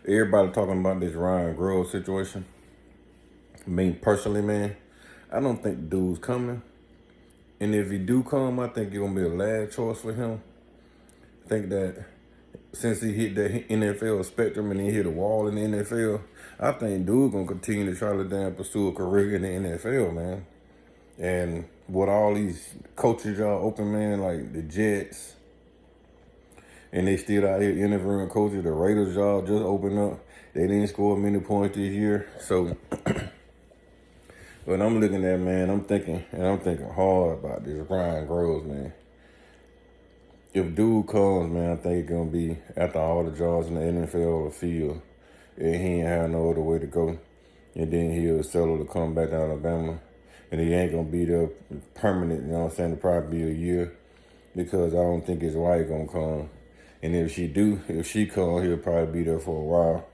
Everybody talking about this Ryan Grubbs situation. Me personally, man, I don't think the dude's coming. And if he do come, I think it's gonna be a last choice for him. I think that since he hit that NFL spectrum and he hit a wall in the NFL, I think dude gonna continue to try to damn pursue a career in the NFL, man. And with all these coaches y'all open, man, like the Jets, and they still out here interviewing coaches. The Raiders y'all just opened up. They didn't score many points this year. So but I'm looking at, man, I'm thinking hard about this Ryan Groves, man. If dude comes, man, I think it's gonna be after all the jobs in the NFL or field, and he ain't have no other way to go. And then he'll settle to come back to Alabama. And he ain't gonna be there permanent, you know what I'm saying? It'll probably be a year because I don't think his wife gonna come. And if she come, he'll probably be there for a while,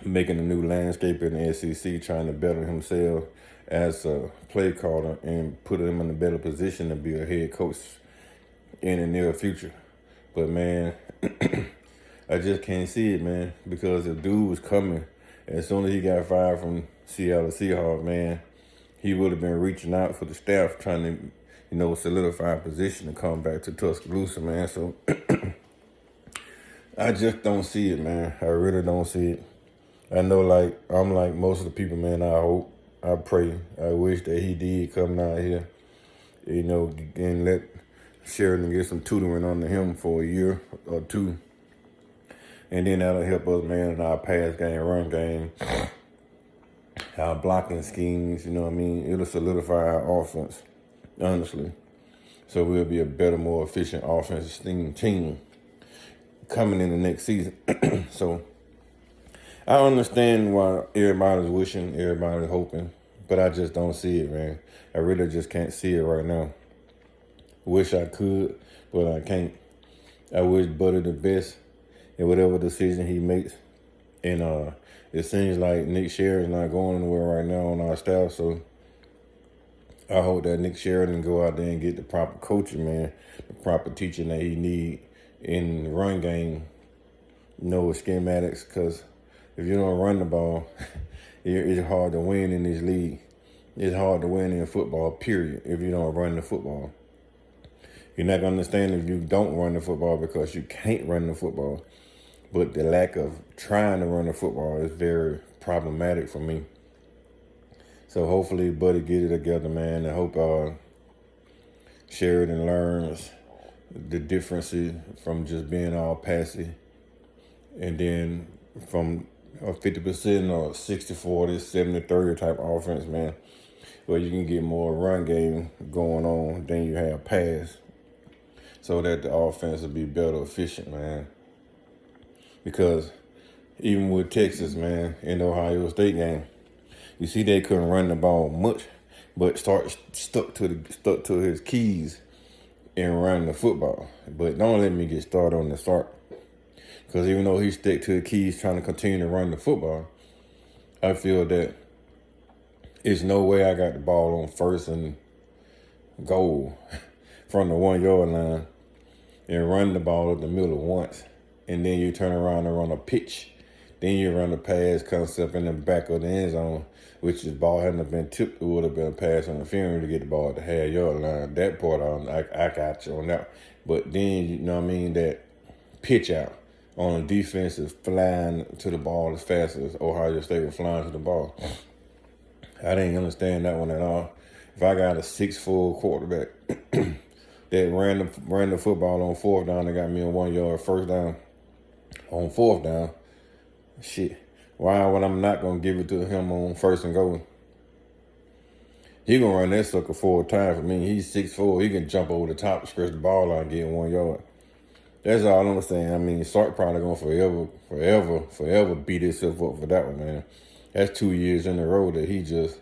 making a new landscape in the SEC, trying to better himself as a play caller and put him in a better position to be a head coach in the near future. But man, I just can't see it, man, because if dude was coming, as soon as he got fired from Seattle Seahawks, man, he would have been reaching out for the staff, trying to, solidify a position to come back to Tuscaloosa, man. So I just don't see it, man. I really don't see it. I know, I'm like most of the people, man. I hope, I pray, I wish that he did come out here, and let Sheridan get some tutoring under him for a year or two. And then that'll help us, man, in our pass game, run game, our blocking schemes, you know what I mean? It'll solidify our offense, honestly. So we'll be a better, more efficient offensive team coming in the next season. So I understand why everybody's wishing, everybody's hoping, but I just don't see it, man. I really just can't see it right now. Wish I could, but I can't. I wish Buddy the best in whatever decision he makes. And it seems like Nick Sheridan's not going anywhere right now on our staff, so I hope that Nick Sheridan go out there and get the proper coaching, man, the proper teaching that he need in the run game, schematics, because if you don't run the ball, it's hard to win in this league. It's hard to win in football, period, if you don't run the football. You're not going to understand if you don't run the football because you can't run the football. But the lack of trying to run the football is very problematic for me. So hopefully Buddy get it together, man. I hope Sheridan learns the differences from just being all passy. And then from a 50% or 60-40, 70-30 type offense, man, where you can get more run game going on than you have pass, so that the offense will be better efficient, man. Because even with Texas, man, in the Ohio State game, you see they couldn't run the ball much, but stuck to his keys and run the football. But don't let me get started on the start, because even though he stuck to the keys trying to continue to run the football, I feel that there's no way I got the ball on first and goal from the 1 yard line and run the ball up the middle once, and then you turn around and run a pitch. Then you run a pass concept in the back of the end zone, which the ball hadn't been tipped, it would have been a pass interference to get the ball at the half yard line. That part I got you on that. But then, you know what I mean, that pitch out on a defense is flying to the ball as fast as Ohio State was flying to the ball. I didn't understand that one at all. If I got a 6'4" quarterback that ran the football on fourth down and got me a 1 yard first down on fourth down, shit, why when I'm not going to give it to him on first and goal? He going to run that sucker 4 times for me. He's 6'4". He can jump over the top, scratch the ball out and get 1 yard. That's all I'm saying. I mean, Sark probably going to forever beat himself up for that one, man. That's 2 years in a row that he just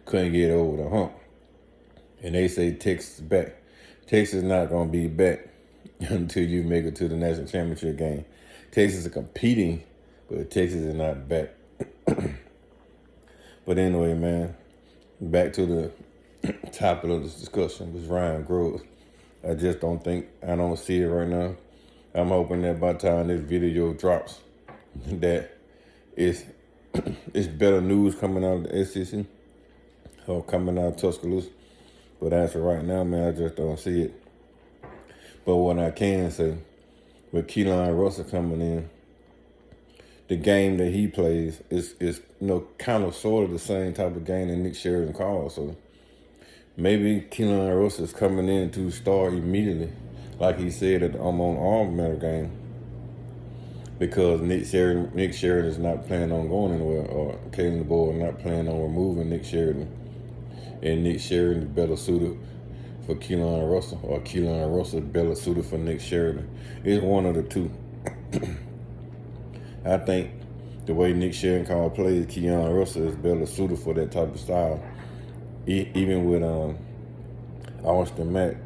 couldn't get over the hump. And they say Texas is back. Texas is not going to be back until you make it to the national championship game. Texas is competing, but Texas is not back. But anyway, man, back to the topic of this discussion was Ryan Groves. I don't see it right now. I'm hoping that by the time this video drops, that it's it's better news coming out of the SEC or coming out of Tuscaloosa. But as of right now, man, I just don't see it. But what I can say, with Keelan Russell coming in, the game that he plays is kind of sort of the same type of game that Nick Sheridan calls. So maybe Keelan Russell is coming in to start immediately, like he said at the on All-Matter game, because Nick Sheridan is not planning on going anywhere, or Kalen DeBoer not planning on removing Nick Sheridan, and Nick Sheridan is better suited for Keelan Russell, or Keelan Russell is better suited for Nick Sheridan. It's one of the two. I think the way Nick Sheridan called plays, Keelan Russell is better suited for that type of style. Even with Austin Mack,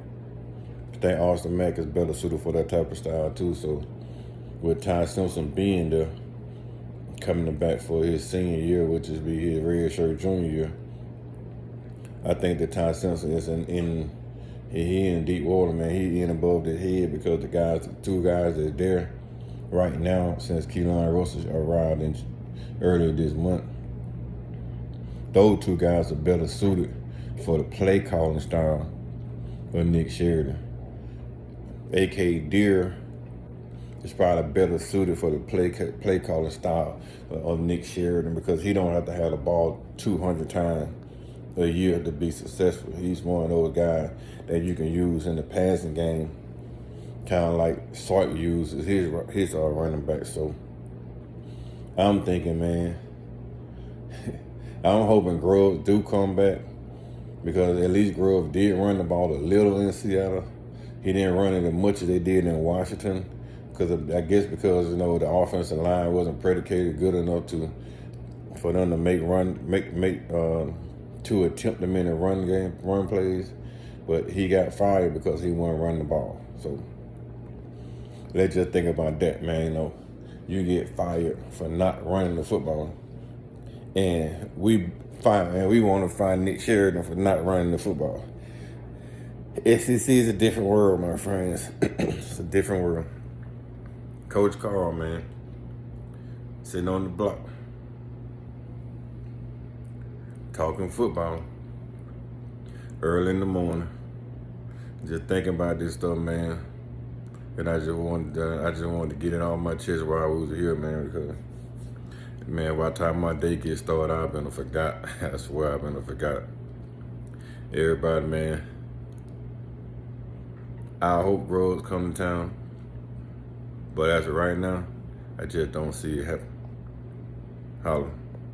I think Austin Mack is better suited for that type of style too. So with Ty Simpson being there, coming back for his senior year, which is be his redshirt junior year, I think that Ty Simpson is he in deep water, man. He in above the head, because the two guys that are there right now since Keelan Russell arrived earlier this month, those two guys are better suited for the play calling style of Nick Sheridan. A.K. Deere is probably better suited for the play calling style of Nick Sheridan, because he don't have to have the ball 200 times a year to be successful. He's one of those guys that you can use in the passing game, kind of like Sark uses his running back. So I'm thinking, man, I'm hoping Grubbs do come back, because at least Grubbs did run the ball a little in Seattle. He didn't run it as much as they did in Washington, because because the offensive line wasn't predicated good enough for them to to attempt them in the run plays. But he got fired because he wouldn't run the ball. So let's just think about that, man. You get fired for not running the football, and we want to find Nick Sheridan for not running the football. SEC is a different world, my friends. It's a different world. Coach Carl, man, sitting on the block, talking football early in the morning, just thinking about this stuff, man. And I just wanted to get it off my chest while I was here, man, because, man, by the time my day gets started, I've been forgot. I swear I've been forgot. Everybody, man, I hope Grubbs come to town, but as of right now, I just don't see it happen. Holla.